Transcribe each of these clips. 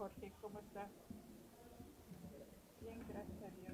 Jorge, ¿cómo estás? Bien, gracias a Dios.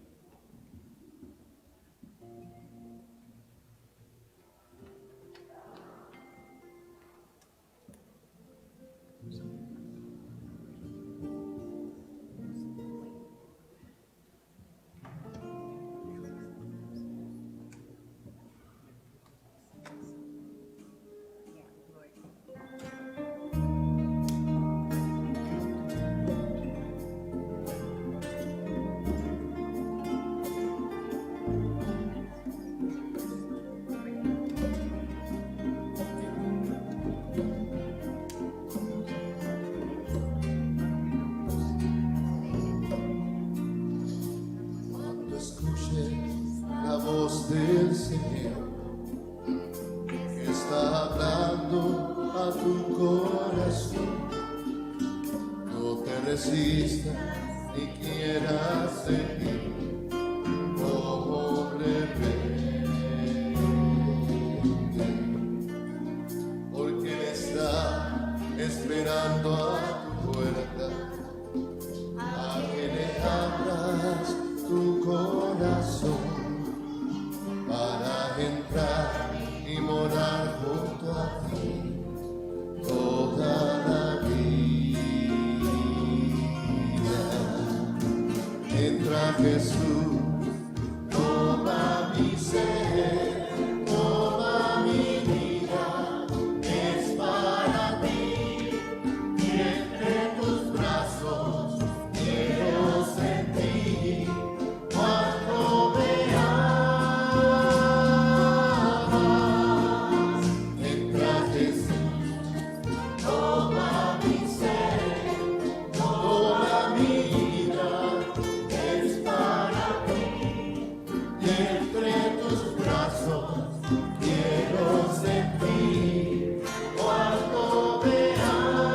Cuando escuches la voz del Señor que está hablando a tu corazón, no te resistas ni quieras seguir como rebelde, porque Él está esperando a tu puerta a que le abras tu corazón para entrar y morar junto a ti toda la vida. Entra Jesús, toma mi ser, toma mi vida, es para ti y entre tus brazos quiero sentir cuando me amas. Entra Jesús, toma mi ser, toma mi vida, es para ti y entre tus brazos quiero sentir cuando me amas.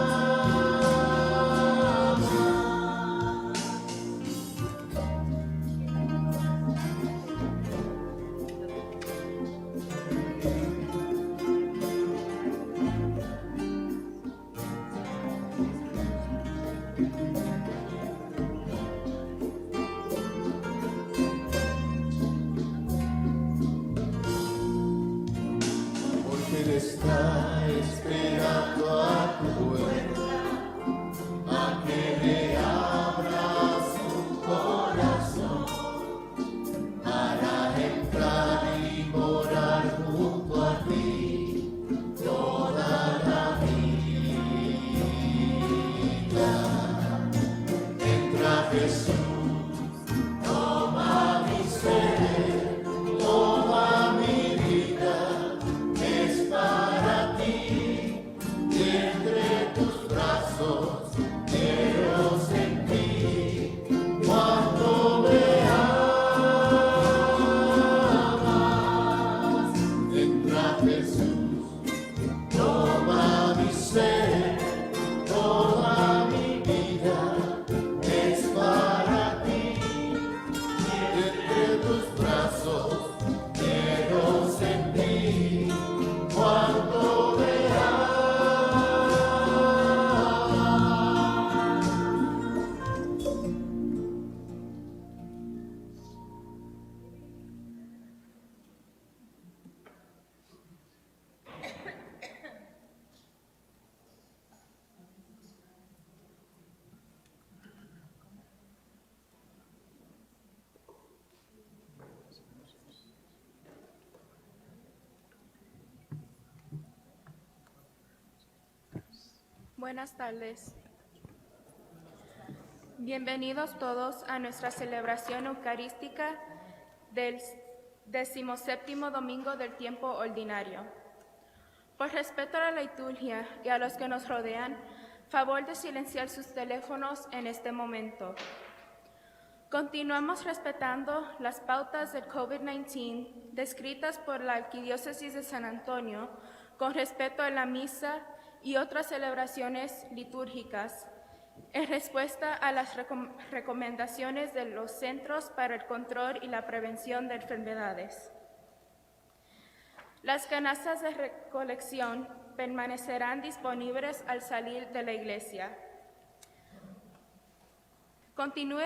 Porque Él está esperando a tu puerta, a que le abras tu corazón para entrar y morar junto a ti toda la vida. Entra Jesús, toma mi ser, toma mi vida, es para ti y entre tus brazos quiero sentir cuando me amas. Entra Jesús, toma mi ser, toma mi vida, es para ti y entre tus brazos quiero sentir cuando me amas. Buenas tardes. Bienvenidos todos a nuestra celebración eucarística del 17º domingo del tiempo ordinario. Por respeto a la liturgia y a los que nos rodean, favor de silenciar sus teléfonos en este momento. Continuamos respetando las pautas del COVID-19 descritas por la Arquidiócesis de San Antonio con respecto a la misa y otras celebraciones litúrgicas, en respuesta a las recomendaciones de los Centros para el Control y la Prevención de Enfermedades. Las canastas de recolección permanecerán disponibles al salir de la iglesia. Continúe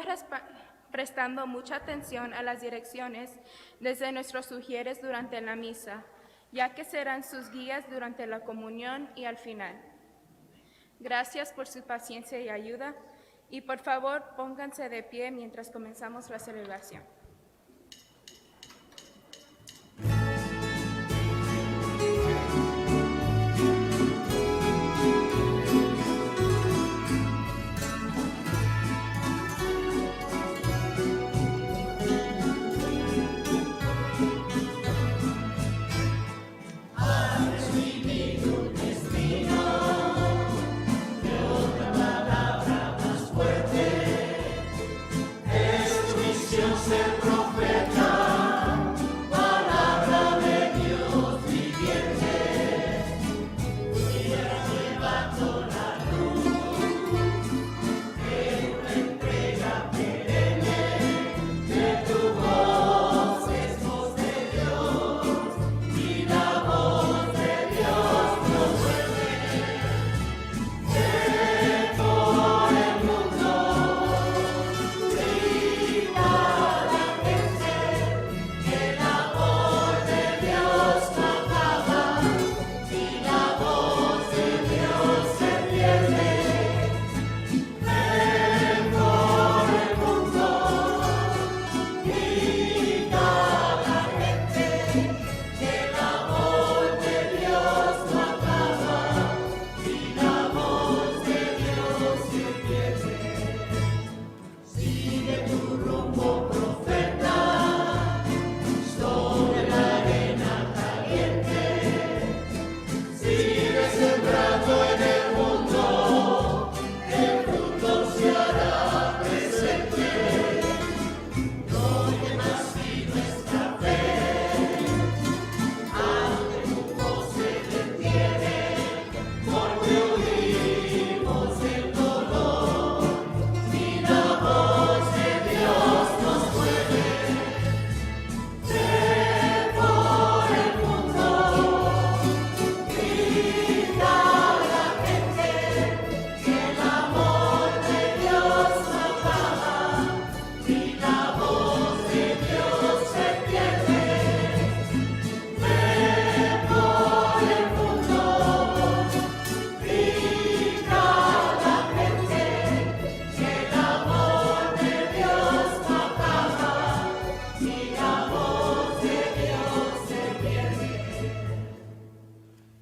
prestando mucha atención a las direcciones desde nuestros sugieres durante la misa, ya que serán sus guías durante la comunión y al final. Gracias por su paciencia y ayuda, y por favor pónganse de pie mientras comenzamos la celebración. Ser profeta, palabra de Dios viviente, guía llevando la luz, en una entrega perenne, de tu voz es voz de Dios, y la voz de Dios nos mueve, de por el mundo, grita.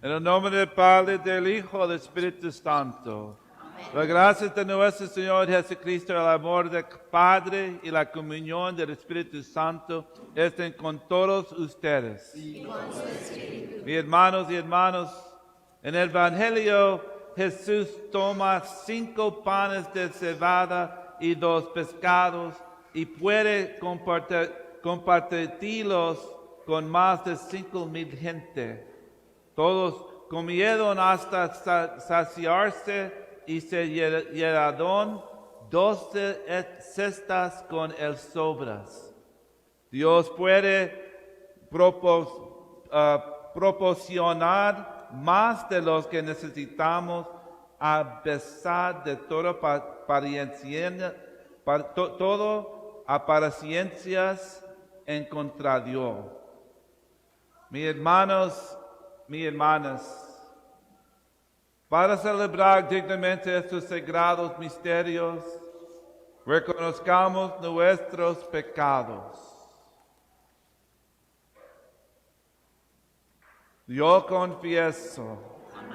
En el nombre del Padre, del Hijo y del Espíritu Santo. Las gracias de nuestro Señor Jesucristo, el amor del Padre y la comunión del Espíritu Santo estén con todos ustedes. Y con su espíritu. Mis hermanos y hermanas, en el Evangelio Jesús toma 5 panes de cebada y 2 pescados y puede compartirlos con más de 5,000 gente. Todos comieron hasta saciarse y se llenaron 12 cestas con el sobras. Dios puede proporcionar más de los que necesitamos a pesar de toda apariencias en contra de Dios. Mis hermanos, mis hermanas, para celebrar dignamente estos sagrados misterios, reconozcamos nuestros pecados. Yo confieso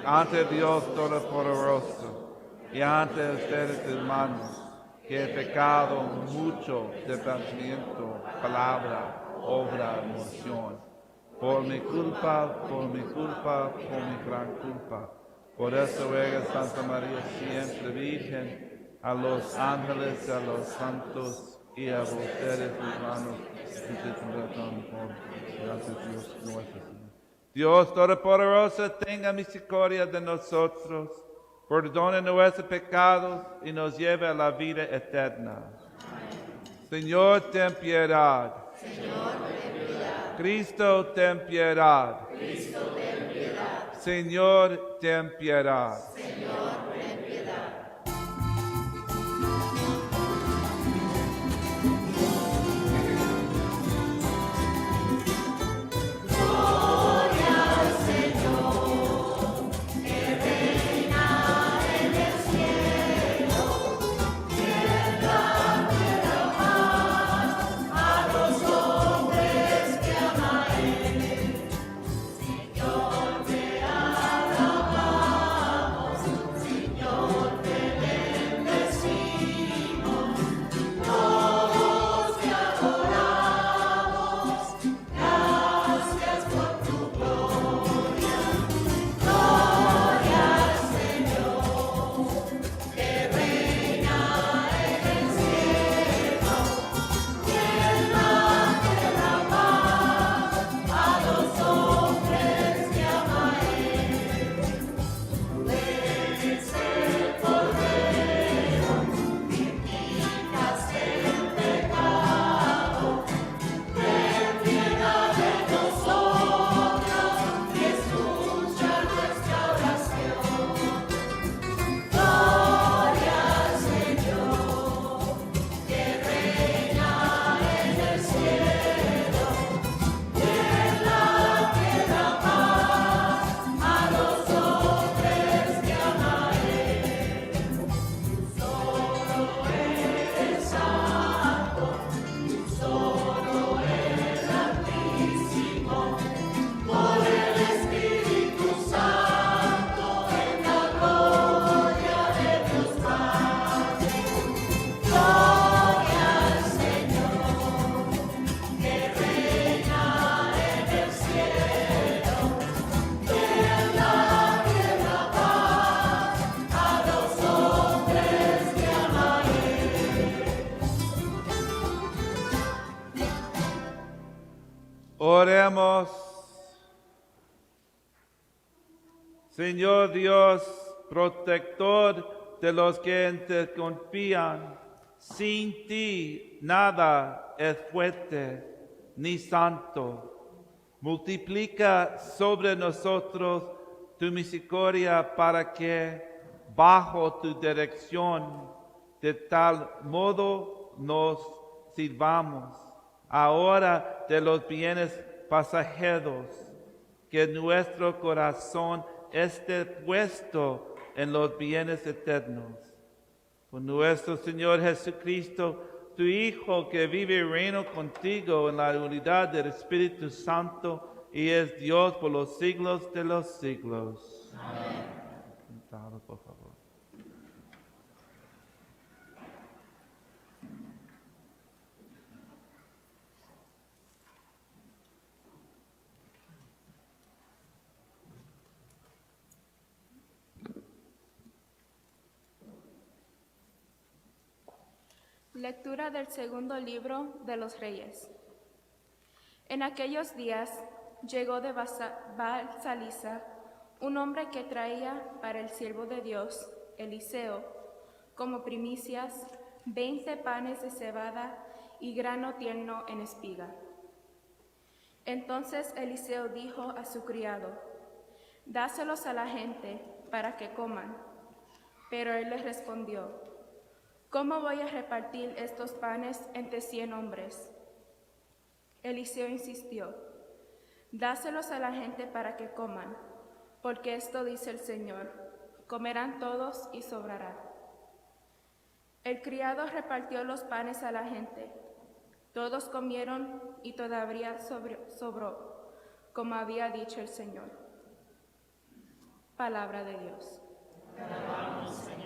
ante Dios Todopoderoso y ante ustedes, hermanos, que he pecado mucho de pensamiento, palabra, obra, emoción. Por mi culpa, por mi gran culpa. Por eso ruega Santa María siempre Virgen, a los ángeles, a los santos y a ustedes, hermanos, gracias Dios nuestro Señor. Dios Todopoderoso, tenga misericordia de nosotros, perdone nuestros pecados y nos lleve a la vida eterna. Señor, ten piedad. Señor, ten piedad. Cristo, ten piedad. Cristo, ten piedad. Señor, ten piedad. Señor, ten piedad. Oremos. Señor Dios, protector de los que en ti confían, sin ti nada es fuerte ni santo. Multiplica sobre nosotros tu misericordia para que, bajo tu dirección, de tal modo nos sirvamos ahora de los bienes pasajeros, que nuestro corazón esté puesto en los bienes eternos. Por nuestro Señor Jesucristo, tu Hijo, que vive y reina contigo en la unidad del Espíritu Santo y es Dios por los siglos de los siglos. Amén. Sentado, por favor. Lectura del segundo libro de los Reyes. En aquellos días llegó de Baal-Salisa un hombre que traía para el siervo de Dios, Eliseo, como primicias 20 panes de cebada y grano tierno en espiga. Entonces Eliseo dijo a su criado: dáselos a la gente para que coman. Pero él les respondió: ¿cómo voy a repartir estos panes entre 100 hombres? Eliseo insistió: dáselos a la gente para que coman, porque esto dice el Señor: comerán todos y sobrará. El criado repartió los panes a la gente. Todos comieron y todavía sobró, como había dicho el Señor. Palabra de Dios. Te alabamos, Señor.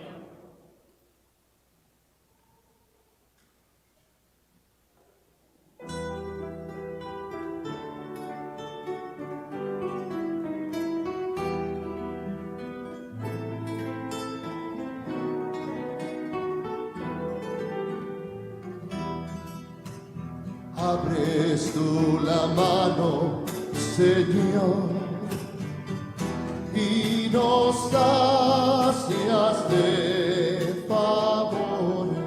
Abres tú la mano, Señor, y nos sacias de favores.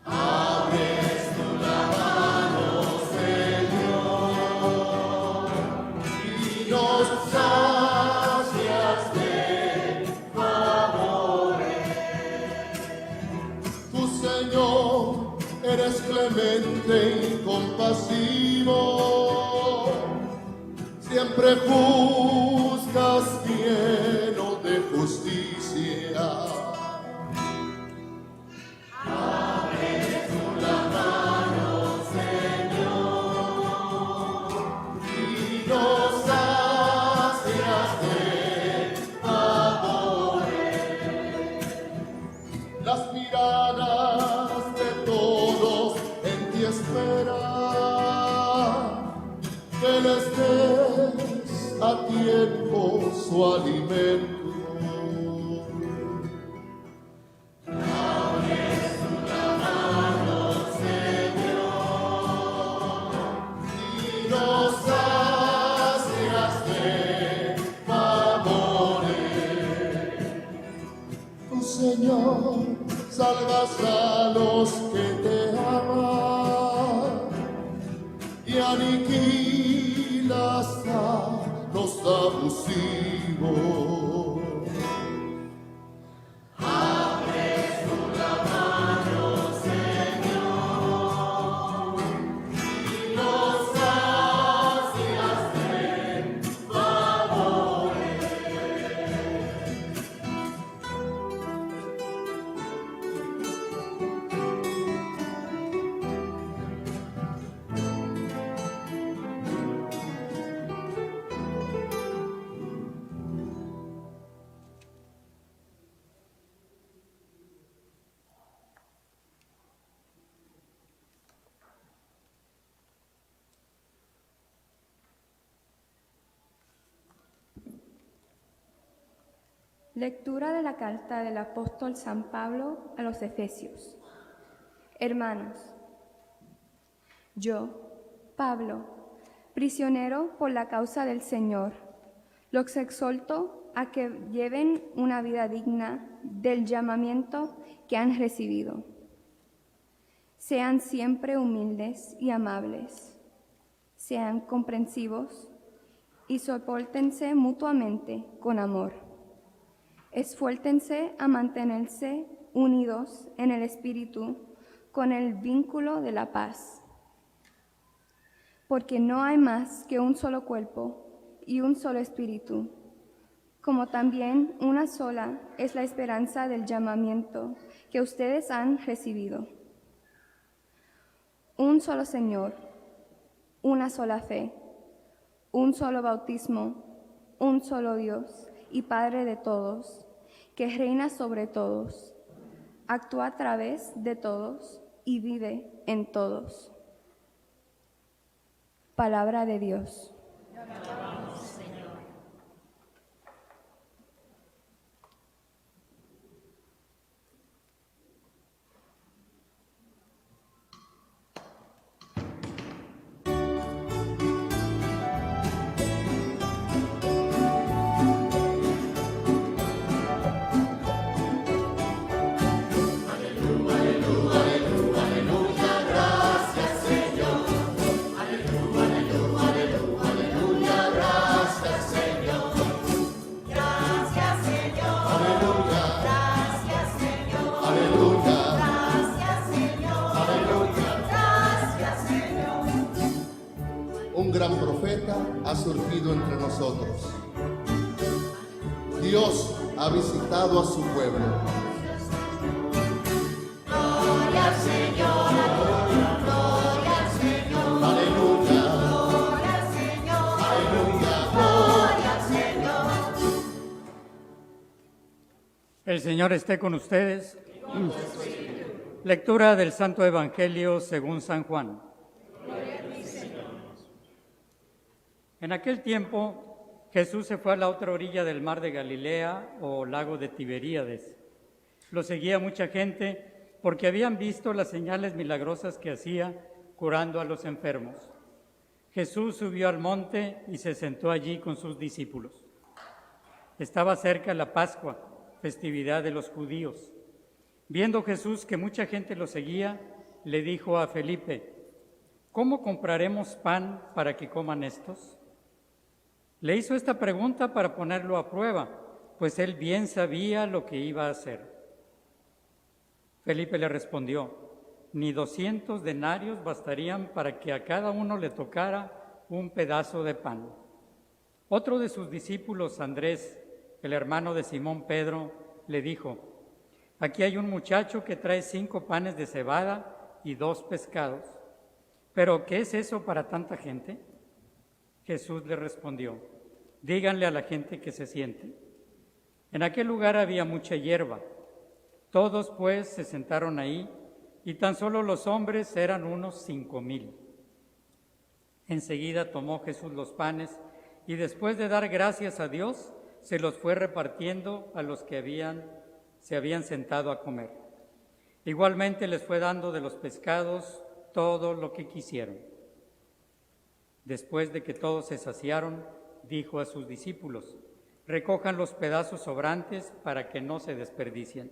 Abres tú la mano, Señor, y nos sacias de favores. Tu Señor eres clemente y compasivo, siempre juzgas lleno de justicia. Abres tú la mano, Señor, y nos sacias de favores. Las miradas de todos en ti esperan, que les des a tiempo su alimento. Abres tú la mano, Señor, y nos sacias de favores. Tu Señor, salvas a los que te aman y aniquilas a los abusivos. Abres tú la mano, Señor, y nos sacias de favores. Lectura de la carta del apóstol San Pablo a los Efesios. Hermanos, Yo, Pablo, prisionero por la causa del Señor, los exhorto a que lleven una vida digna del llamamiento que han recibido. Sean siempre humildes y amables, sean comprensivos y sopórtense mutuamente con amor. Esfuércense a mantenerse unidos en el Espíritu con el vínculo de la paz. Porque no hay más que un solo cuerpo y un solo espíritu, como también una sola es la esperanza del llamamiento que ustedes han recibido. Un solo Señor, una sola fe, un solo bautismo, un solo Dios y Padre de todos, que reina sobre todos, actúa a través de todos y vive en todos. Palabra de Dios. Gran profeta ha surgido entre nosotros. Dios ha visitado a su pueblo. Gloria al Señor, gloria al Señor. Aleluya. Gloria al Señor, Aleluya. gloria al Señor. El Señor esté con ustedes. Lectura del Santo Evangelio según San Juan. En aquel tiempo, Jesús se fue a la otra orilla del mar de Galilea o lago de Tiberíades. Lo seguía mucha gente porque habían visto las señales milagrosas que hacía curando a los enfermos. Jesús subió al monte y se sentó allí con sus discípulos. Estaba cerca la Pascua, festividad de los judíos. Viendo Jesús que mucha gente lo seguía, le dijo a Felipe: ¿cómo compraremos pan para que coman estos? Le hizo esta pregunta para ponerlo a prueba, pues él bien sabía lo que iba a hacer. Felipe le respondió: ni 200 denarios bastarían para que a cada uno le tocara un pedazo de pan. Otro de sus discípulos, Andrés, el hermano de Simón Pedro, le dijo: aquí hay un muchacho que trae 5 panes de cebada y 2 pescados. ¿Pero qué es eso para tanta gente? Jesús le respondió: díganle a la gente que se siente. En aquel lugar había mucha hierba. Todos pues se sentaron ahí, y tan solo los hombres eran unos 5,000. Enseguida tomó Jesús los panes, y después de dar gracias a Dios, se los fue repartiendo a los que se habían sentado a comer. Igualmente les fue dando de los pescados todo lo que quisieron. Después de que todos se saciaron, dijo a sus discípulos: recojan los pedazos sobrantes para que no se desperdicien.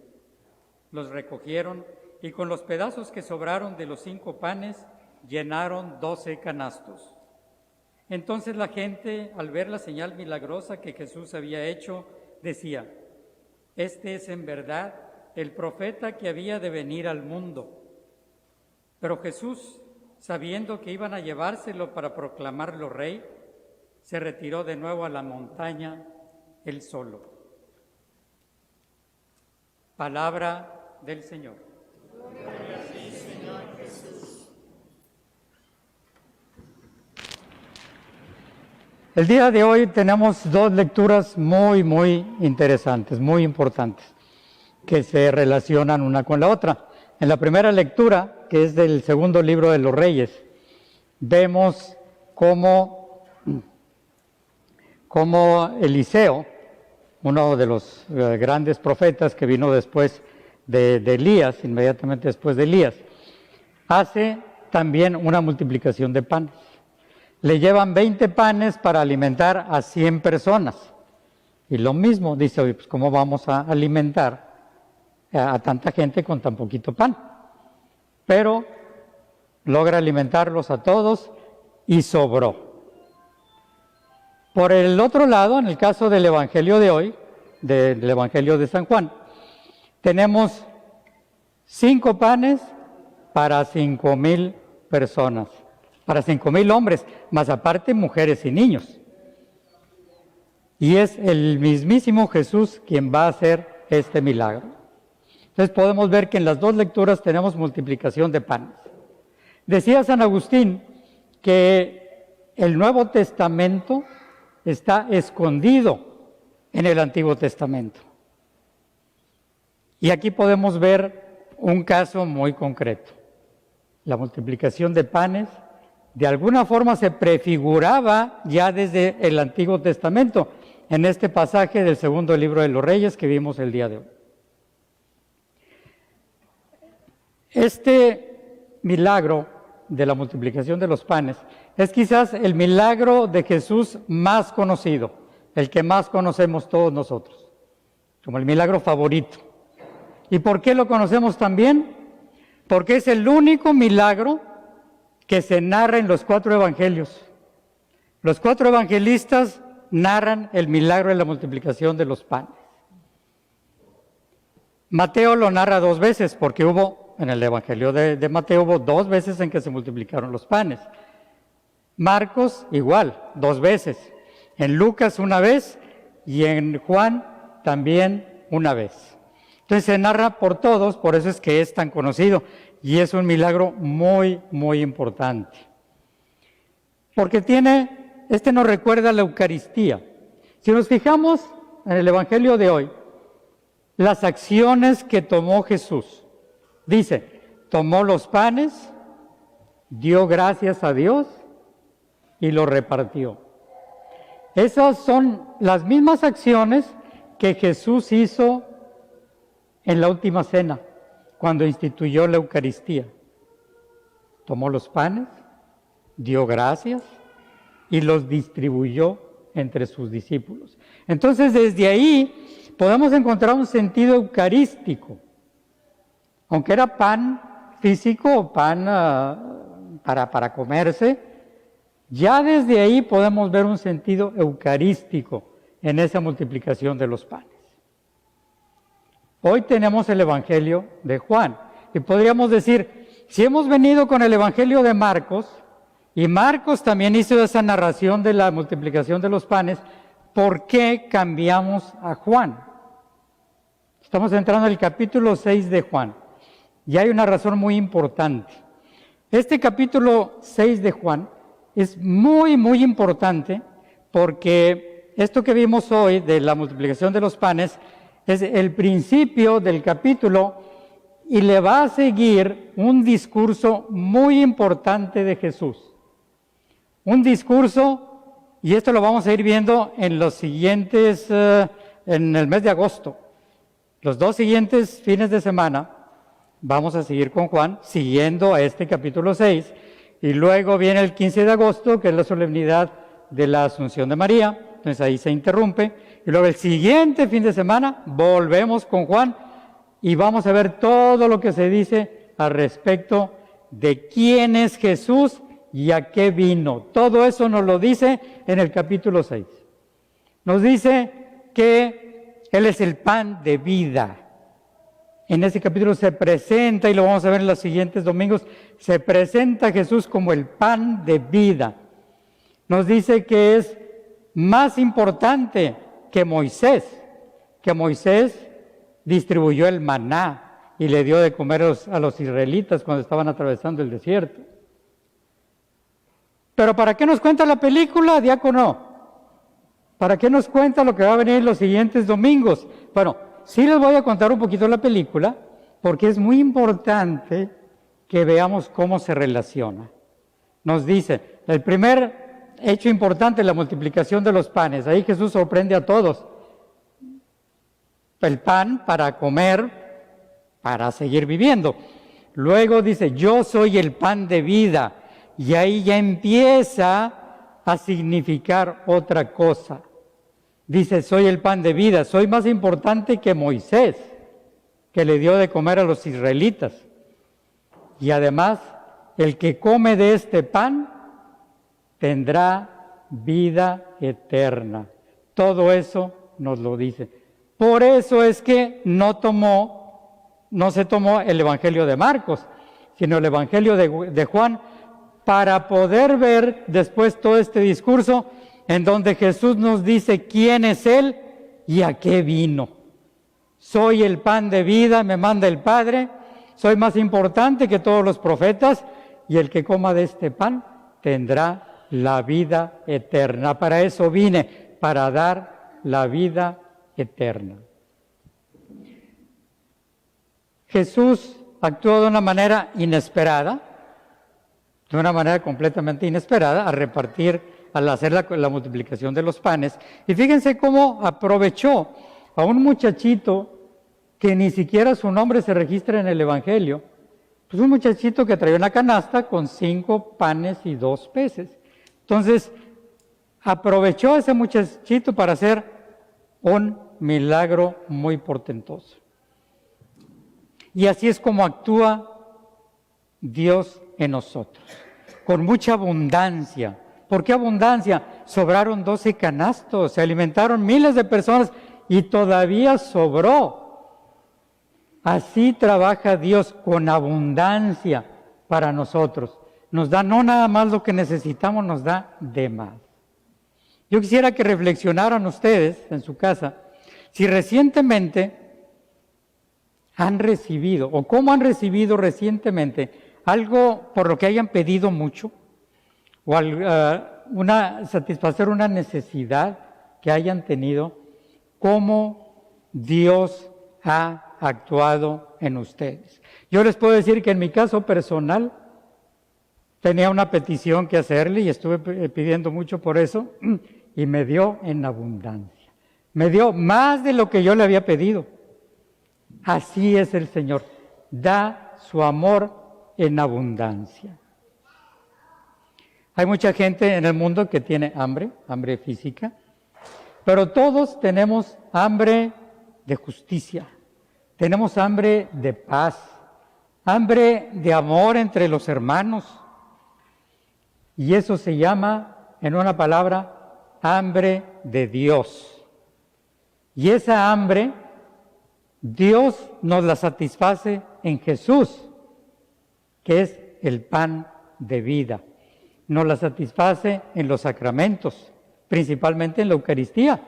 Los recogieron y con los pedazos que sobraron de los 5 panes llenaron 12 canastos. Entonces la gente, al ver la señal milagrosa que Jesús había hecho, decía: este es en verdad el profeta que había de venir al mundo. Pero Jesús, sabiendo que iban a llevárselo para proclamarlo rey, se retiró de nuevo a la montaña él solo. Palabra del Señor. Gloria a ti, Señor Jesús. El día de hoy tenemos 2 lecturas muy interesantes, muy importantes, que se relacionan una con la otra. En la primera lectura, que es del segundo libro de los Reyes, vemos cómo Eliseo, uno de los grandes profetas que vino después de Elías, inmediatamente después de Elías, hace también una multiplicación de panes. Le llevan 20 panes para alimentar a 100 personas. Y lo mismo, dice, oye, pues ¿cómo vamos a alimentar a tanta gente con tan poquito pan? Pero logra alimentarlos a todos y sobró. Por el otro lado, en el caso del Evangelio de hoy, del Evangelio de San Juan, tenemos 5 panes para 5,000 personas, para 5,000 hombres, más aparte mujeres y niños. Y es el mismísimo Jesús quien va a hacer este milagro. Entonces podemos ver que en las dos lecturas tenemos multiplicación de panes. Decía San Agustín que el Nuevo Testamento está escondido en el Antiguo Testamento. Y aquí podemos ver un caso muy concreto. La multiplicación de panes de alguna forma se prefiguraba ya desde el Antiguo Testamento, en este pasaje del segundo libro de los Reyes que vimos el día de hoy. Este milagro de la multiplicación de los panes es quizás el milagro de Jesús más conocido, el que más conocemos todos nosotros, como el milagro favorito. ¿Y por qué lo conocemos tan bien? Porque es el único milagro que se narra en los 4 evangelios. Los 4 evangelistas narran el milagro de la multiplicación de los panes. Mateo lo narra 2 veces, porque en el evangelio de Mateo hubo 2 veces en que se multiplicaron los panes. Marcos igual, 2 veces. En Lucas 1 vez y en Juan también 1 vez. Entonces se narra por todos, por eso es que es tan conocido y es un milagro muy, muy importante. Porque este nos recuerda la Eucaristía. Si nos fijamos en el Evangelio de hoy, las acciones que tomó Jesús, dice, tomó los panes, dio gracias a Dios y los repartió. Esas son las mismas acciones que Jesús hizo en la última cena, cuando instituyó la Eucaristía. Tomó los panes, dio gracias y los distribuyó entre sus discípulos. Entonces, desde ahí podemos encontrar un sentido eucarístico. Aunque era pan físico o pan para comerse, ya desde ahí podemos ver un sentido eucarístico en esa multiplicación de los panes. Hoy tenemos el Evangelio de Juan y podríamos decir, si hemos venido con el Evangelio de Marcos, y Marcos también hizo esa narración de la multiplicación de los panes, ¿por qué cambiamos a Juan? Estamos entrando en el capítulo 6 de Juan y hay una razón muy importante. Este capítulo 6 de Juan es muy, muy importante porque esto que vimos hoy de la multiplicación de los panes es el principio del capítulo y le va a seguir un discurso muy importante de Jesús. Un discurso, y esto lo vamos a ir viendo en los siguientes, en el mes de agosto. Los 2 siguientes fines de semana vamos a seguir con Juan, siguiendo a este capítulo 6, y luego viene el 15 de agosto, que es la solemnidad de la Asunción de María, entonces ahí se interrumpe, y luego el siguiente fin de semana volvemos con Juan y vamos a ver todo lo que se dice al respecto de quién es Jesús y a qué vino. Todo eso nos lo dice en el capítulo 6. Nos dice que Él es el pan de vida. En ese capítulo se presenta, y lo vamos a ver en los siguientes domingos, se presenta Jesús como el pan de vida. Nos dice que es más importante que Moisés distribuyó el maná y le dio de comer a los israelitas cuando estaban atravesando el desierto. Pero ¿para qué nos cuenta la película, diácono? ¿Para qué nos cuenta lo que va a venir los siguientes domingos? Bueno, sí les voy a contar un poquito la película, porque es muy importante que veamos cómo se relaciona. Nos dice, el primer hecho importante, la multiplicación de los panes. Ahí Jesús sorprende a todos. El pan para comer, para seguir viviendo. Luego dice, yo soy el pan de vida. Y ahí ya empieza a significar otra cosa. Dice, soy el pan de vida, soy más importante que Moisés, que le dio de comer a los israelitas. Y además, el que come de este pan tendrá vida eterna. Todo eso nos lo dice. Por eso es que no se tomó el Evangelio de Marcos, sino el Evangelio de Juan, para poder ver después todo este discurso en donde Jesús nos dice quién es Él y a qué vino. Soy el pan de vida, me manda el Padre, soy más importante que todos los profetas, y el que coma de este pan tendrá la vida eterna. Para eso vine, para dar la vida eterna. Jesús actuó de una manera inesperada, de una manera completamente inesperada, al hacer la multiplicación de los panes. Y fíjense cómo aprovechó a un muchachito que ni siquiera su nombre se registra en el Evangelio. Pues un muchachito que traía una canasta con 5 panes y 2 peces. Entonces, aprovechó a ese muchachito para hacer un milagro muy portentoso. Y así es como actúa Dios en nosotros, con mucha abundancia. ¿Por qué abundancia? Sobraron 12 canastos, se alimentaron miles de personas y todavía sobró. Así trabaja Dios, con abundancia para nosotros. Nos da no nada más lo que necesitamos, nos da de más. Yo quisiera que reflexionaran ustedes en su casa si recientemente han recibido, o cómo han recibido recientemente, algo por lo que hayan pedido mucho, o satisfacer una necesidad que hayan tenido, cómo Dios ha actuado en ustedes. Yo les puedo decir que en mi caso personal tenía una petición que hacerle y estuve pidiendo mucho por eso, y me dio en abundancia. Me dio más de lo que yo le había pedido. Así es el Señor, da su amor en abundancia. Hay mucha gente en el mundo que tiene hambre física, pero todos tenemos hambre de justicia, tenemos hambre de paz, hambre de amor entre los hermanos, y eso se llama, en una palabra, hambre de Dios. Y esa hambre, Dios nos la satisface en Jesús, que es el pan de vida. Nos la satisface en los sacramentos, principalmente en la Eucaristía,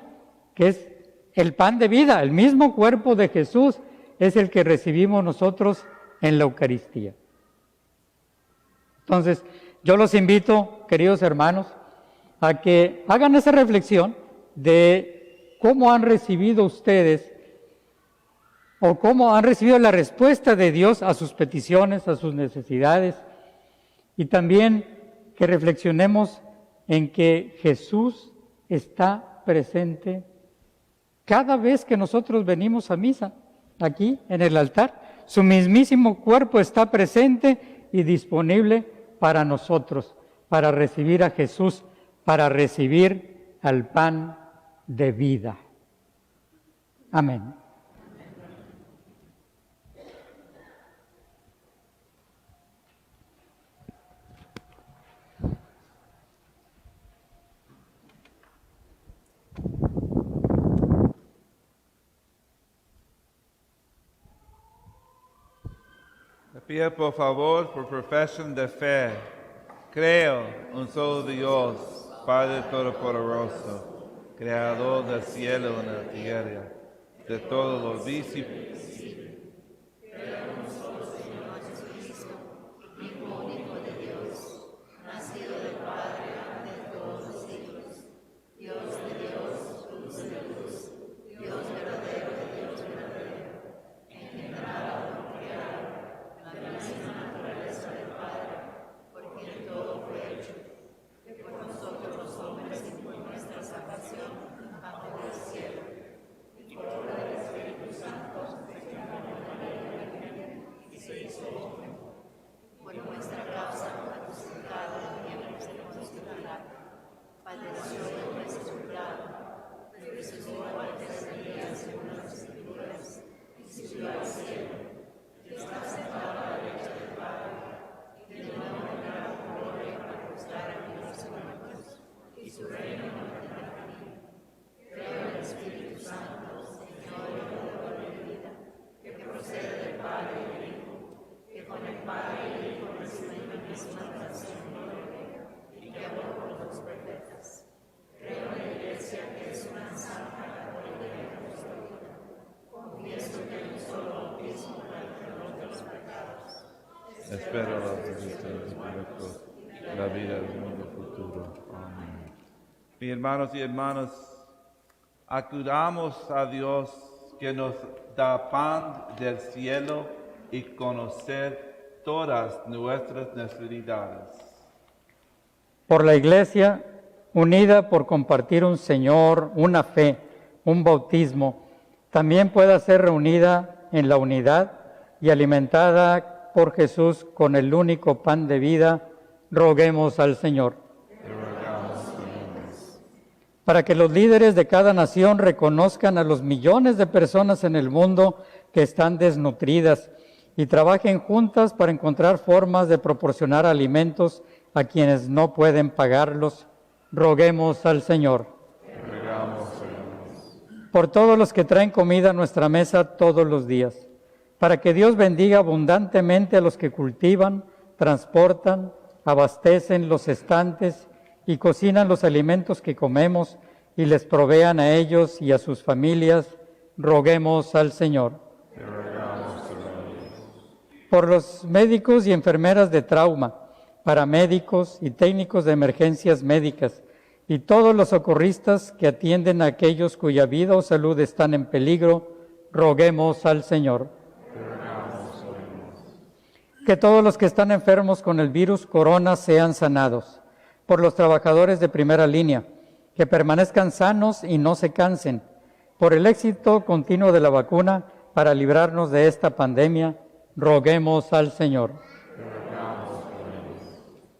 que es el pan de vida. El mismo cuerpo de Jesús es el que recibimos nosotros en la Eucaristía. Entonces, yo los invito, queridos hermanos, a que hagan esa reflexión de cómo han recibido ustedes o cómo han recibido la respuesta de Dios a sus peticiones, a sus necesidades, y también que reflexionemos en que Jesús está presente cada vez que nosotros venimos a misa, aquí en el altar. Su mismísimo cuerpo está presente y disponible para nosotros, para recibir a Jesús, para recibir al pan de vida. Amén. Le pido por favor por profesión de fe. Creo en un solo Dios, Padre Todopoderoso, Creador del cielo y de la tierra, de todos los visibles. espera la bendición de nuestros, la vida del mundo futuro. Amén. Mis hermanos y hermanas, acudamos a Dios que nos da pan del cielo y conocer todas nuestras necesidades. Por la Iglesia, unida por compartir un Señor, una fe, un bautismo, también pueda ser reunida en la unidad y alimentada por Jesús con el único pan de vida, roguemos al Señor. Para que los líderes de cada nación reconozcan a los millones de personas en el mundo que están desnutridas y trabajen juntas para encontrar formas de proporcionar alimentos a quienes no pueden pagarlos, roguemos al Señor. Por todos los que traen comida a nuestra mesa todos los días, para que Dios bendiga abundantemente a los que cultivan, transportan, abastecen los estantes y cocinan los alimentos que comemos y les provean a ellos y a sus familias, roguemos al Señor. Por los médicos y enfermeras de trauma, paramédicos y técnicos de emergencias médicas, y todos los socorristas que atienden a aquellos cuya vida o salud están en peligro, roguemos al Señor. Que todos los que están enfermos con el virus corona sean sanados. Por los trabajadores de primera línea, que permanezcan sanos y no se cansen. Por el éxito continuo de la vacuna para librarnos de esta pandemia, roguemos al Señor.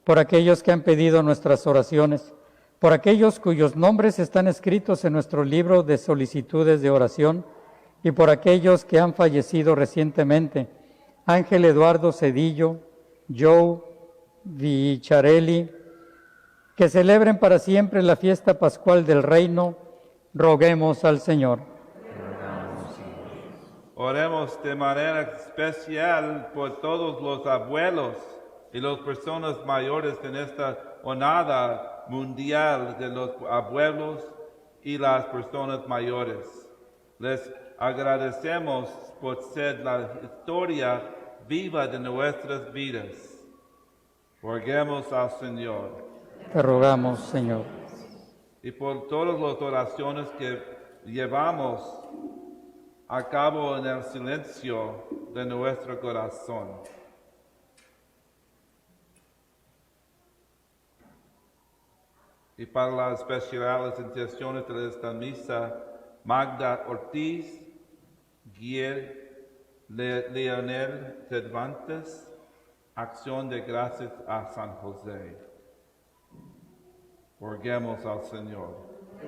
Por aquellos que han pedido nuestras oraciones, por aquellos cuyos nombres están escritos en nuestro libro de solicitudes de oración y por aquellos que han fallecido recientemente, Ángel Eduardo Cedillo, Joe Vicharelli, que celebren para siempre la fiesta pascual del Reino, roguemos al Señor. Oremos de manera especial por todos los abuelos y las personas mayores en esta jornada mundial de los abuelos y las personas mayores. Les agradecemos por ser la historia viva de nuestras vidas. Roguemos al Señor. Te rogamos, Señor. Y por todas las oraciones que llevamos a cabo en el silencio de nuestro corazón. Y para las especiales intenciones de esta misa, Magda Ortiz, Leonel Cervantes, Acción de Gracias a San José. Roguemos al Señor.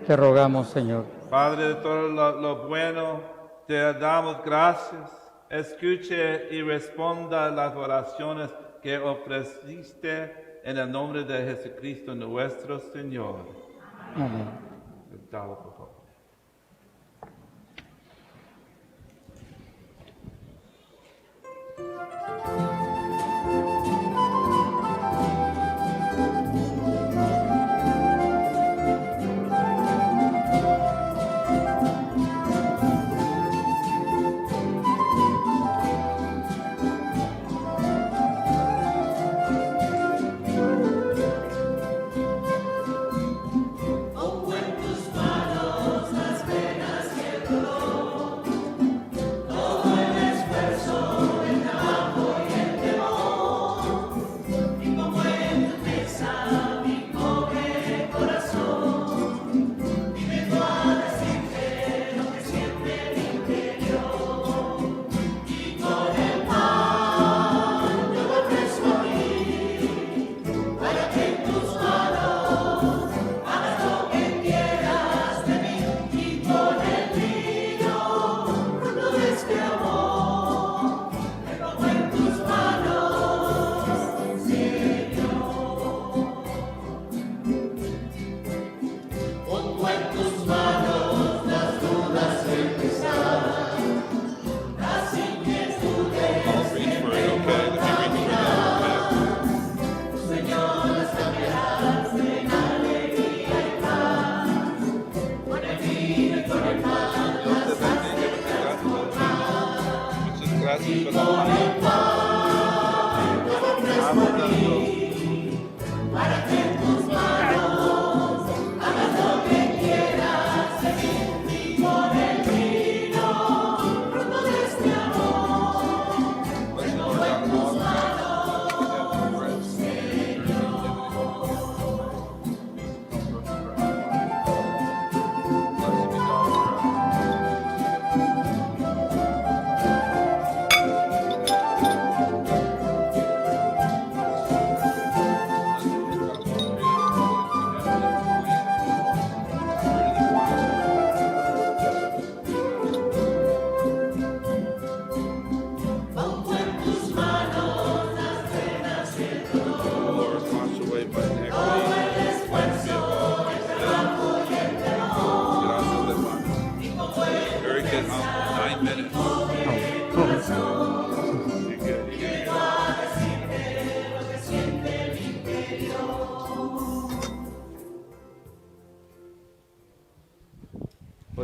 Te rogamos, Señor. Padre de todo lo bueno, te damos gracias. Escuche y responda las oraciones que ofreciste en el nombre de Jesucristo nuestro Señor. Amén. Dale, por favor. Pongo en tus manos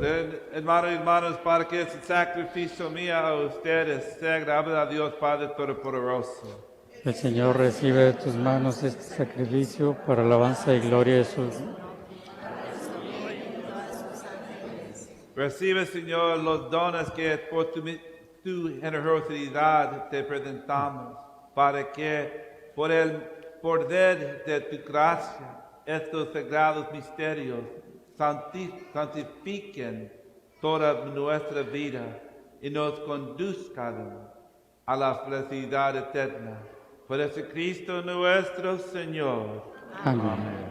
Hermanos y hermanas, para que ese sacrificio mío a ustedes sea agradable a Dios Padre Todopoderoso. El Señor recibe de tus manos este sacrificio para alabanza y gloria de su... Recibe, Señor, los dones que por tu generosidad te presentamos, para que por el poder de tu gracia estos sagrados misterios santifiquen toda nuestra vida y nos conduzcan a la felicidad eterna. Por Jesucristo nuestro Señor. Amén.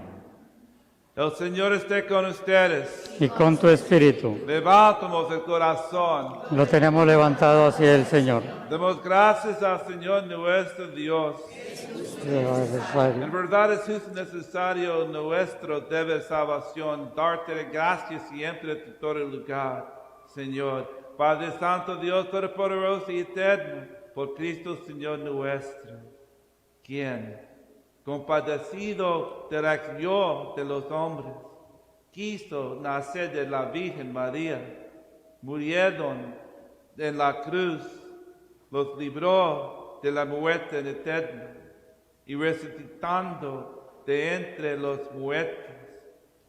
El Señor esté con ustedes. Y con tu espíritu. Levantamos el corazón. Lo tenemos levantado hacia el Señor. Demos gracias al Señor nuestro Dios. En verdad es justo y necesario nuestro deber salvación, darte gracias siempre en todo lugar, Señor. Padre Santo, Dios Todopoderoso y Eterno, por Cristo Señor nuestro, quien, compadecido de la acción de los hombres, quiso nacer de la Virgen María, murieron en la cruz, los libró de la muerte eterna, y resucitando de entre los muertos,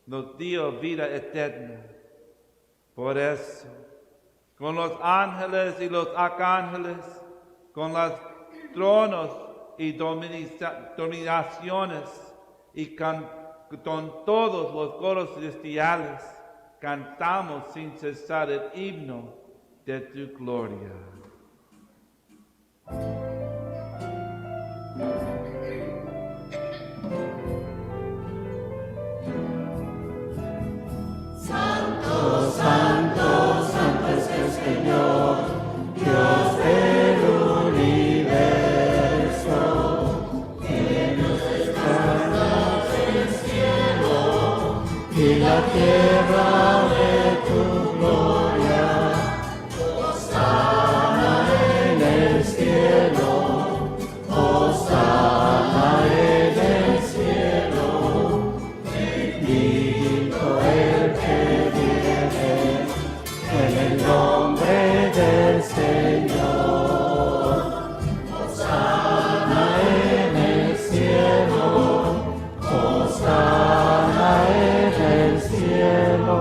nos dio vida eterna. Por eso, con los ángeles y los arcángeles, con los tronos y dominaciones, y con todos los coros celestiales, cantamos sin cesar el himno de tu gloria. Santo, santo, santo es el Señor, Dios del universo. Llenos estás el cielo y la tierra de tu gloria. Hosana en el cielo, hosana en el cielo. Bendito el que viene en el nombre del Señor. Hosana en el cielo, hosana en el cielo.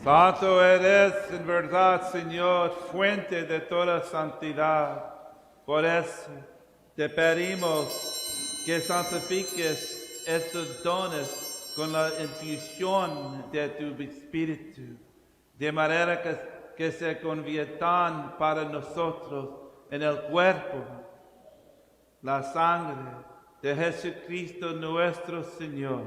Santo eres en verdad, Señor, fuente de toda santidad. Por eso te pedimos que santifiques estos dones con la infusión de tu Espíritu, de manera que se conviertan para nosotros en el cuerpo, la sangre de Jesucristo nuestro Señor,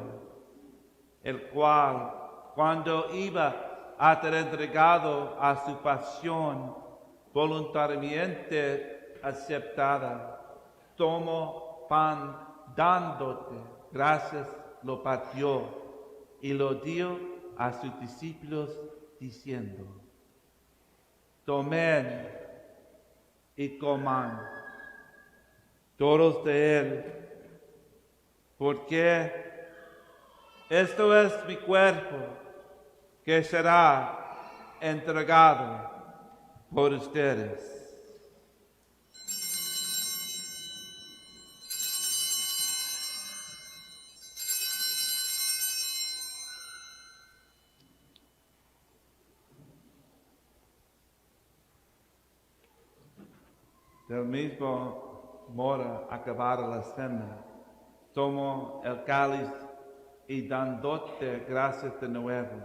el cual, cuando iba a ser entregado a su pasión voluntariamente aceptada, tomó pan dándote gracias, lo partió y lo dio a sus discípulos diciendo: tomen y coman todos de él, porque esto es mi cuerpo que será entregado por ustedes. Del mismo modo, acabada la cena, tomó el cáliz y dándote gracias de nuevo,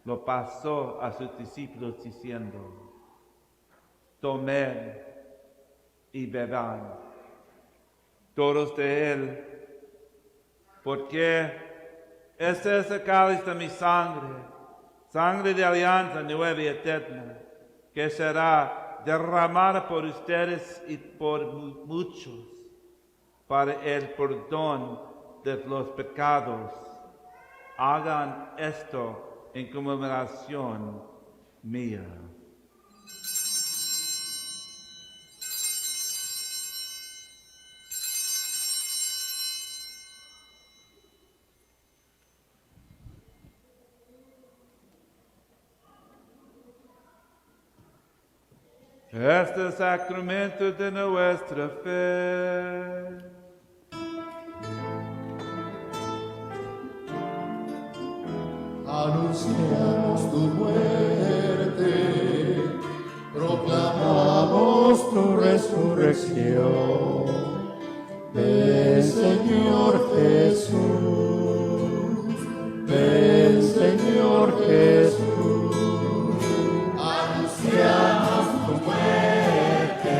lo pasó a sus discípulos diciendo: tomen y beban todos de él, porque este es el cáliz de mi sangre, sangre de alianza nueva y eterna, que será derramada por ustedes y por muchos para el perdón de los pecados. Hagan esto en conmemoración mía. Este sacramento de nuestra fe. Anunciamos tu muerte, proclamamos tu resurrección. Ven, Señor Jesús, ven, Señor Jesús. Anunciamos tu muerte,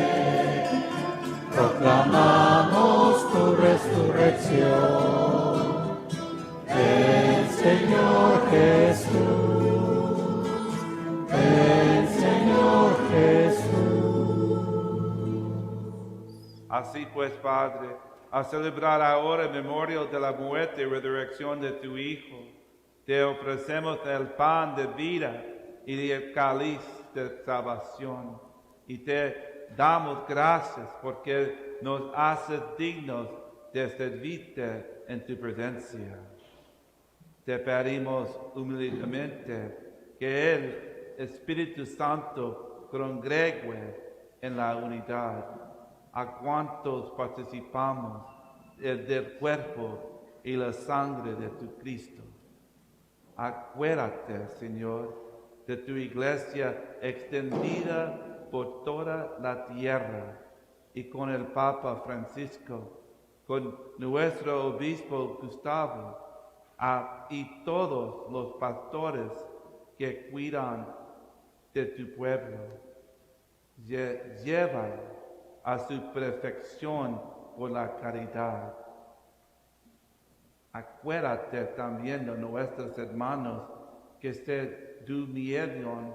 proclamamos tu resurrección. Ven, Señor Jesús, ven, Señor Jesús. Así pues, Padre, a celebrar ahora el memorial de la muerte y resurrección de tu Hijo, te ofrecemos el pan de vida y el cáliz de salvación, y te damos gracias porque nos haces dignos de servirte en tu presencia. Te pedimos humildemente que el Espíritu Santo congregue en la unidad a cuantos participamos del cuerpo y la sangre de tu Cristo. Acuérdate, Señor, de tu iglesia extendida por toda la tierra y con el Papa Francisco, con nuestro obispo Gustavo, y todos los pastores que cuidan de tu pueblo. Lleva a su perfección por la caridad. Acuérdate también de nuestros hermanos que se durmieron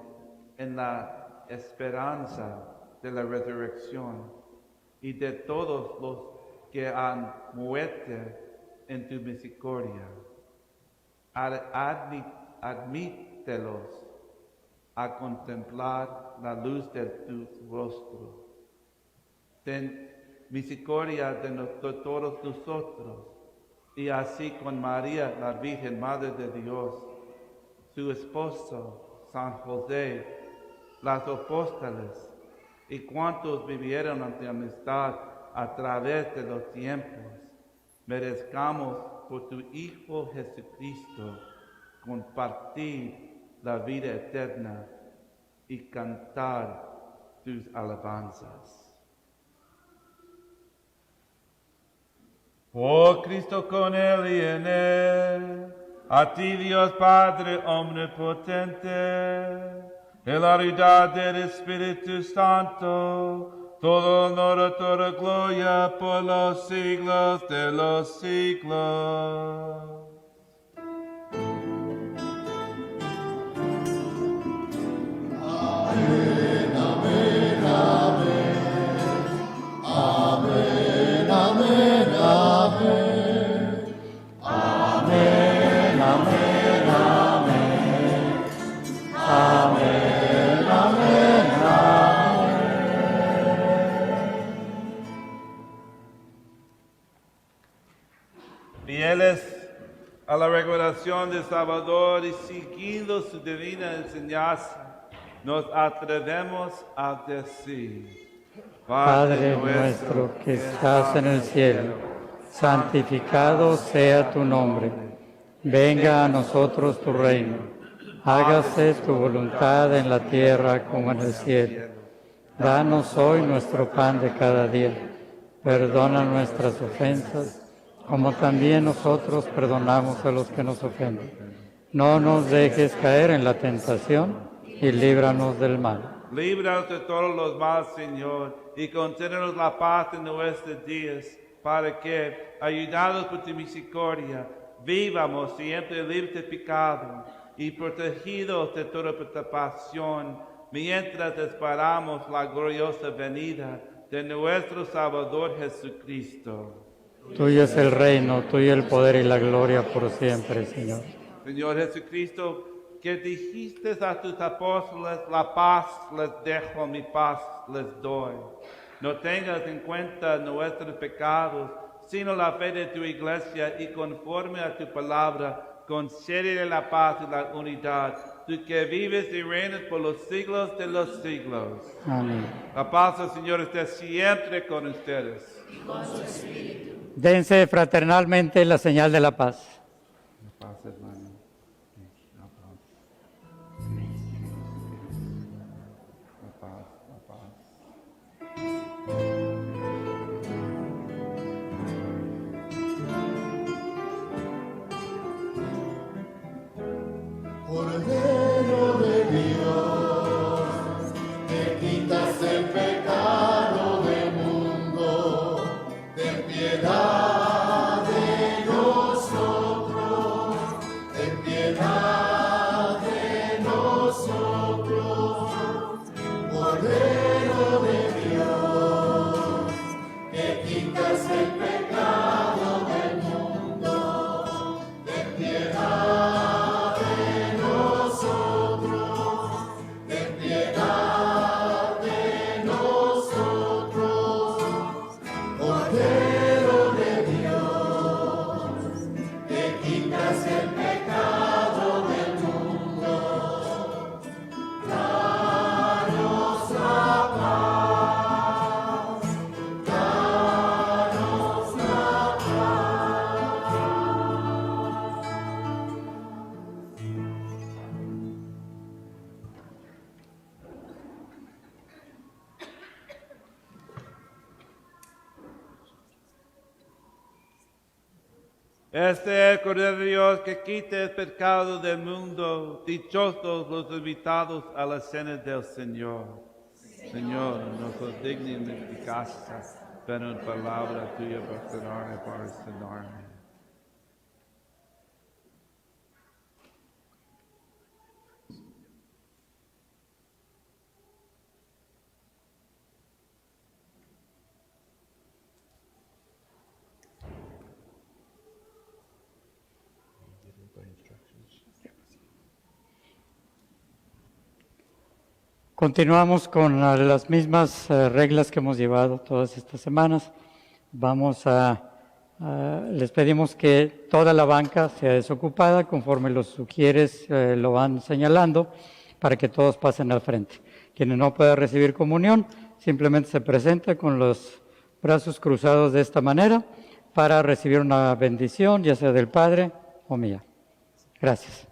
en la esperanza de la resurrección y de todos los que han muerto en tu misericordia. Admítelos a contemplar la luz de tu rostro. Ten misericordia de todos nosotros, y así con María, la Virgen Madre de Dios, su esposo, San José, las apóstoles, y cuantos vivieron ante amistad a través de los tiempos, merezcamos por tu Hijo Jesucristo compartir la vida eterna y cantar tus alabanzas. Por Cristo, con Él y en Él, a ti Dios Padre omnipotente, en la unidad del Espíritu Santo, todo honor, toda gloria por los siglos de los siglos. Amén, amén, amén. Amén, amén, amén. Amén, amén, amén. Amén, amén, amén. Fieles a la revelación del Salvador y siguiendo su divina enseñanza, nos atrevemos a decir: Padre nuestro que estás en el cielo, santificado sea tu nombre. Venga a nosotros tu reino. Hágase tu voluntad en la tierra como en el cielo. Danos hoy nuestro pan de cada día. Perdona nuestras ofensas, como también nosotros perdonamos a los que nos ofenden. No nos dejes caer en la tentación y líbranos del mal. Líbranos de todos los males, Señor, y concédenos la paz en nuestros días, para que, ayudados por tu misericordia, vivamos siempre libres de pecado y protegidos de toda perturbación, mientras esperamos la gloriosa venida de nuestro Salvador Jesucristo. Tuyo es el reino, tuyo el poder y la gloria por siempre, Señor. Señor Jesucristo, que dijiste a tus apóstoles: la paz les dejo, mi paz les doy. No tengas en cuenta nuestros pecados, sino la fe de tu iglesia, y conforme a tu palabra, concédele la paz y la unidad tú que vives y reinas por los siglos de los siglos. Amén. La paz del Señor esté siempre con ustedes. Dense fraternalmente la señal de la paz. La paz, hermano. La paz. La paz, la paz. Cordero de Dios, que quitas el pecado del mundo, ten piedad de nosotros, ten piedad de nosotros. Cordero de Dios, que quitas el pecado del mundo, ten piedad de nosotros, ten piedad de nosotros. Cordero de Dios, que quitas el pecado del mundo, danos la paz, danos la Este es el Cordero de Dios que quita el pecado del mundo. Dichosos los invitados a la cena del Señor. Señor, no sos digno de mi casa, pero en palabra tuya bastará para sanarme. Continuamos con las mismas reglas que hemos llevado todas estas semanas. Les pedimos que toda la banca sea desocupada, conforme los sugieres lo van señalando, para que todos pasen al frente. Quien no pueda recibir comunión, simplemente se presenta con los brazos cruzados de esta manera para recibir una bendición, ya sea del Padre o mía. Gracias.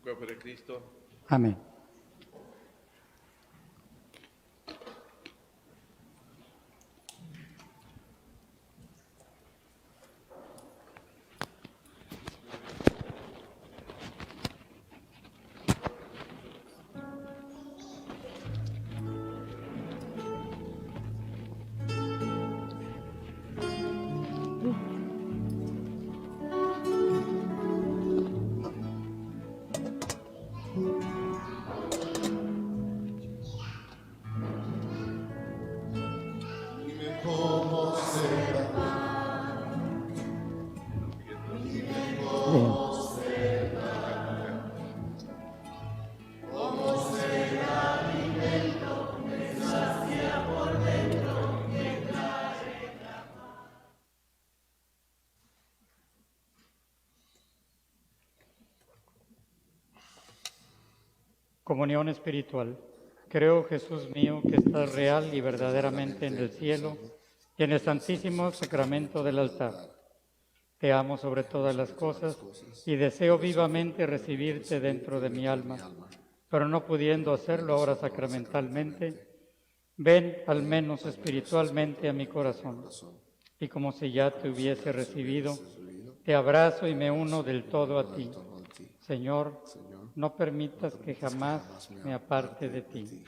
Cuerpo de Cristo. Amén. Dime cómo será, Comunión espiritual. Creo, Jesús mío, que estás real y verdaderamente en el cielo y en el santísimo sacramento del altar. Te amo sobre todas las cosas y deseo vivamente recibirte dentro de mi alma, pero no pudiendo hacerlo ahora sacramentalmente, ven al menos espiritualmente a mi corazón. Y como si ya te hubiese recibido, te abrazo y me uno del todo a ti. Señor, no permitas que jamás me aparte de ti.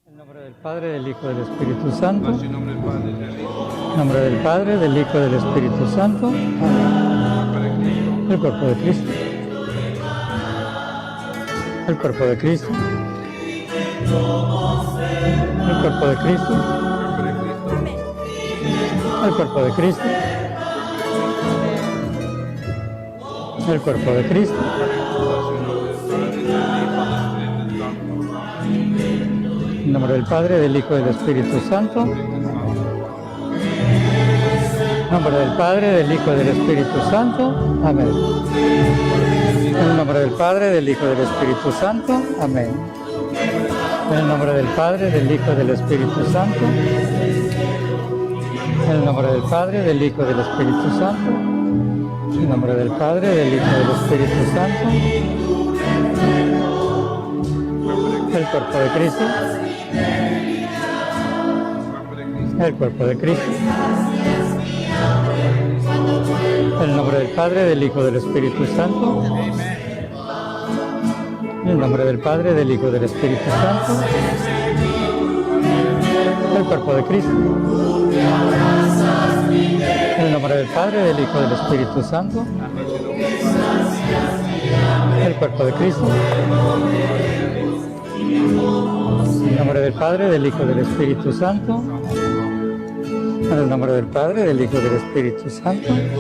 En nombre del Padre, del Hijo y del Espíritu Santo. En nombre del Padre, del Hijo. En nombre del Padre, del Hijo y del Espíritu Santo. Amén. El cuerpo de Cristo. El cuerpo de Cristo. El cuerpo de Cristo. El cuerpo de Cristo. El cuerpo de Cristo. En nombre del Padre, del Hijo y del Espíritu Santo. nombre del Padre, del Hijo y del Espíritu Santo. Amén. En el nombre del Padre, del Hijo y del Espíritu Santo. Amén. En el nombre del Padre, del Hijo y del Espíritu Santo. En el nombre del Padre, del Hijo y del Espíritu Santo. En el nombre del Padre, del Hijo y del Espíritu Santo. El cuerpo de Cristo. El cuerpo de Cristo. En el nombre del Padre, del Hijo y del Espíritu Santo. En el nombre del Padre, del Hijo y del Espíritu Santo. El cuerpo de Cristo. En el nombre del Padre, del Hijo y del Espíritu Santo. El cuerpo de Cristo. En el nombre del Padre, del Hijo y del Espíritu Santo. En el nombre del Padre, del Hijo y del Espíritu Santo. Amén.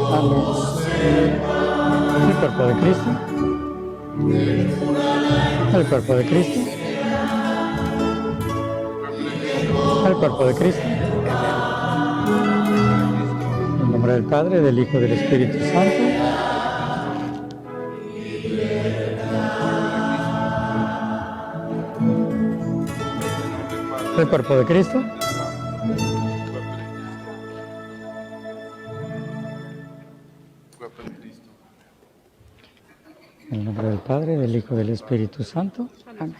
El cuerpo de Cristo. El cuerpo de Cristo. El cuerpo de Cristo. En el nombre del Padre, del Hijo y del Espíritu Santo. El cuerpo de Cristo. En el nombre del Padre, del Hijo y del Espíritu Santo. Amén.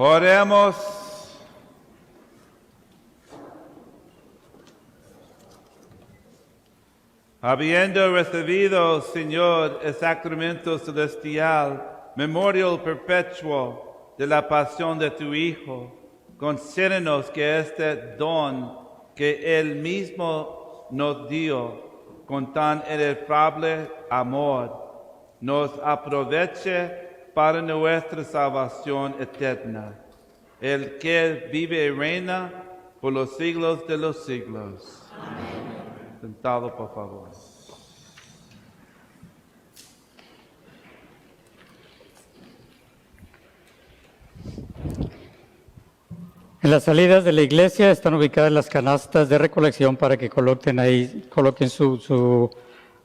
Oremos. Habiendo recibido, Señor, el sacramento celestial, memorial perpetuo de la pasión de tu Hijo, concédenos que este don que Él mismo nos dio con tan inefable amor, nos aproveche para nuestra salvación eterna, el que vive y reina por los siglos de los siglos. Amén. Sentado, por favor. En las salidas de la iglesia están ubicadas las canastas de recolección para que coloquen su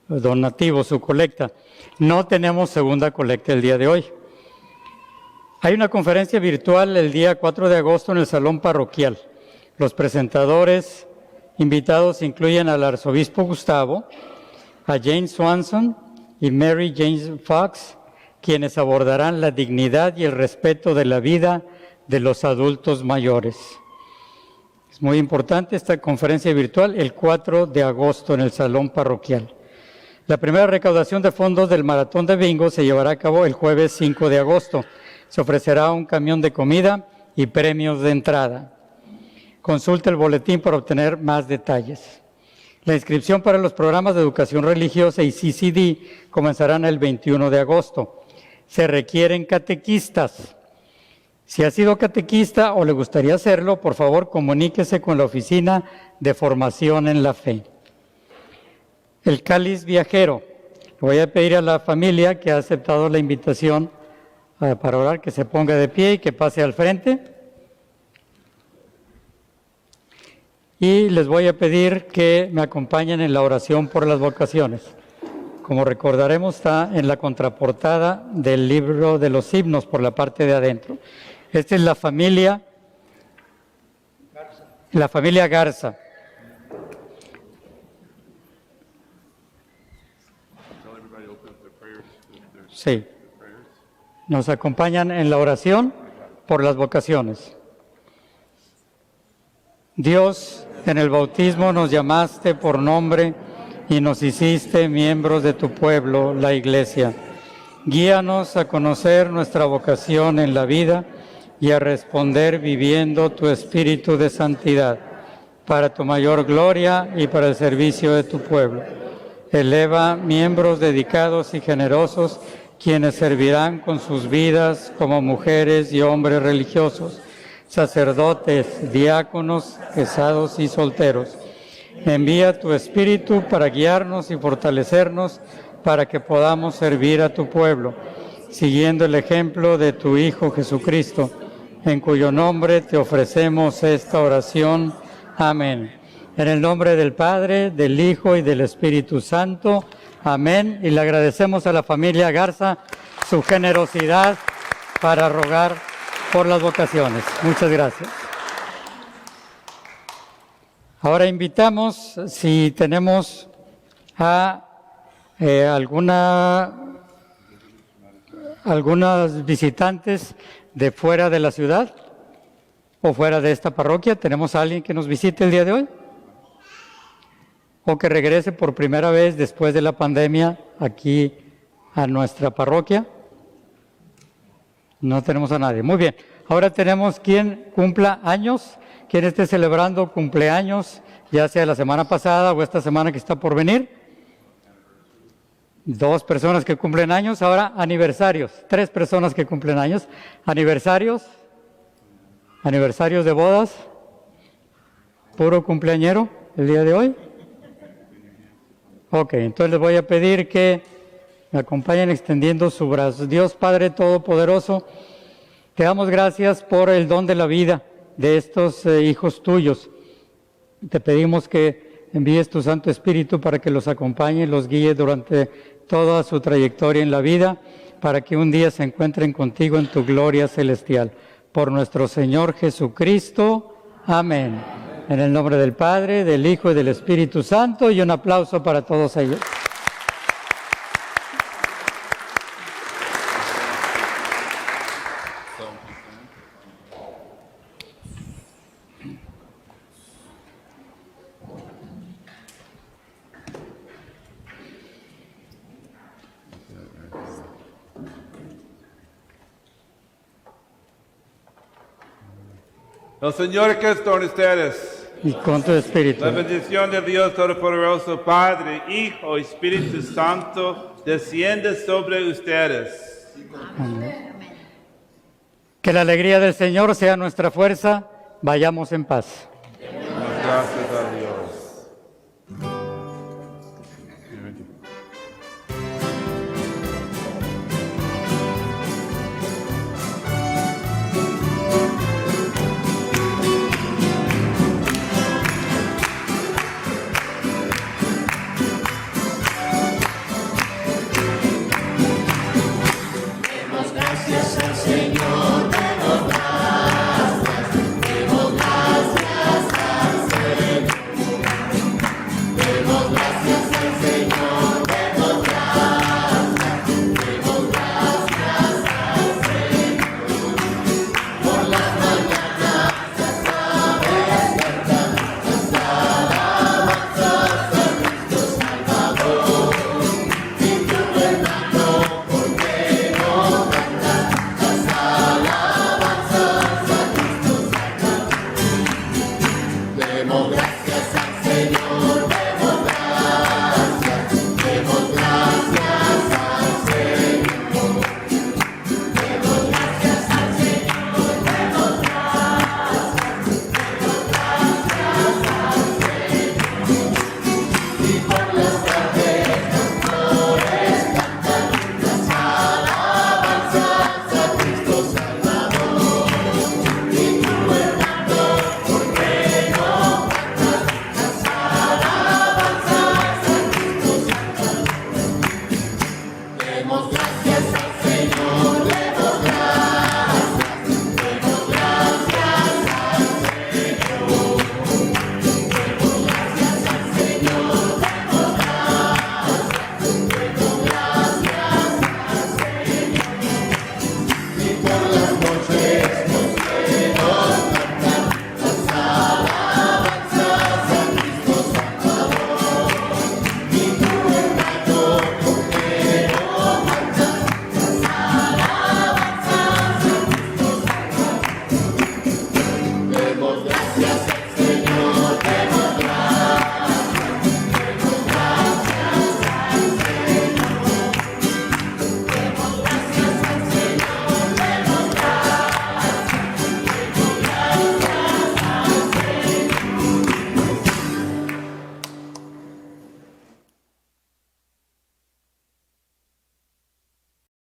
donativo, su colecta. No tenemos segunda colecta el día de hoy. Hay una conferencia virtual el día 4 de agosto en el Salón Parroquial. Los presentadores invitados incluyen al arzobispo Gustavo, a Jane Swanson y Mary James Fox, quienes abordarán la dignidad y el respeto de la vida de los adultos mayores. Es muy importante esta conferencia virtual el 4 de agosto en el Salón Parroquial. La primera recaudación de fondos del Maratón de Bingo se llevará a cabo el jueves 5 de agosto. Se ofrecerá un camión de comida y premios de entrada. Consulte el boletín para obtener más detalles. La inscripción para los programas de educación religiosa y CCD comenzarán el 21 de agosto. Se requieren catequistas. Si ha sido catequista o le gustaría hacerlo, por favor comuníquese con la Oficina de Formación en la Fe. El cáliz viajero. Le voy a pedir a la familia que ha aceptado la invitación para orar que se ponga de pie y que pase al frente. Y les voy a pedir que me acompañen en la oración por las vocaciones. Como recordaremos, está en la contraportada del libro de los himnos por la parte de adentro. Esta es la familia Garza. Sí. Nos acompañan en la oración por las vocaciones. Dios, en el bautismo nos llamaste por nombre y nos hiciste miembros de tu pueblo, la Iglesia. Guíanos a conocer nuestra vocación en la vida y a responder viviendo tu espíritu de santidad, para tu mayor gloria y para el servicio de tu pueblo. Eleva miembros dedicados y generosos, quienes servirán con sus vidas como mujeres y hombres religiosos, sacerdotes, diáconos, casados y solteros. Envía tu Espíritu para guiarnos y fortalecernos para que podamos servir a tu pueblo, siguiendo el ejemplo de tu Hijo Jesucristo, en cuyo nombre te ofrecemos esta oración. Amén. En el nombre del Padre, del Hijo y del Espíritu Santo. Amén. Y le agradecemos a la familia Garza su generosidad para rogar por las vocaciones. Muchas gracias. Ahora invitamos, si tenemos a algunas visitantes de fuera de la ciudad o fuera de esta parroquia. ¿Tenemos a alguien que nos visite el día de hoy? O que regrese por primera vez después de la pandemia aquí a nuestra parroquia. No tenemos a nadie. Muy bien. Ahora tenemos quien cumpla años, quien esté celebrando cumpleaños, ya sea la semana pasada o esta semana que está por venir. 2 personas que cumplen años. Ahora aniversarios. 3 personas que cumplen años. Aniversarios. Aniversarios de bodas. Puro cumpleañero el día de hoy. Ok, entonces les voy a pedir que me acompañen extendiendo su brazo. Dios Padre Todopoderoso, te damos gracias por el don de la vida de estos hijos tuyos. Te pedimos que envíes tu Santo Espíritu para que los acompañe y los guíe durante toda su trayectoria en la vida, para que un día se encuentren contigo en tu gloria celestial. Por nuestro Señor Jesucristo. Amén. En el nombre del Padre, del Hijo y del Espíritu Santo, y un aplauso para todos ellos. El Señor que está con ustedes. Y con tu espíritu. La bendición de Dios Todopoderoso, Padre, Hijo y Espíritu Santo, desciende sobre ustedes. Amén. Que la alegría del Señor sea nuestra fuerza. Vayamos en paz. Gracias a Dios. Gracias al Señor, demos gracias al Señor. demos gracias.